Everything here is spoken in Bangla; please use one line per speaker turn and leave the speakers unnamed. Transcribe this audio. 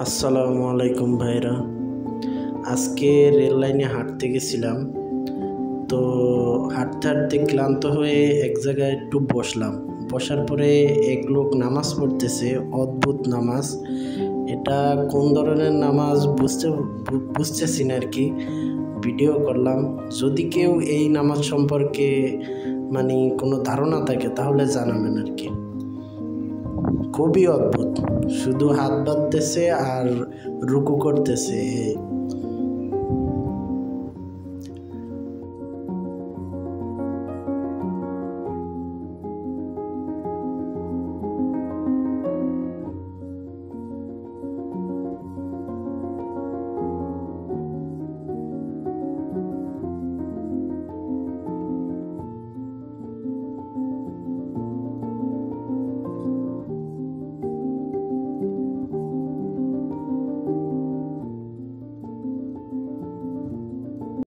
আসসালামু আলাইকুম ভাইরা। আজকে রেল লাইনে হাঁটতে গেছিলাম। তো হাঁটতে হাঁটতে ক্লান্ত হয়ে এক জায়গায় একটু বসার পরে এক লোক নামাজ পড়তেছে, অদ্ভুত নামাজ। এটা কোন ধরনের নামাজ বুঝতেছি না আর কি। ভিডিও করলাম। যদি কেউ এই নামাজ সম্পর্কে কোনো ধারণা থাকে তাহলে জানাবেন আর কি। খুবই অদ্ভুত, শুধু হাত বাঁধতেছে আর রুকু করতেছে।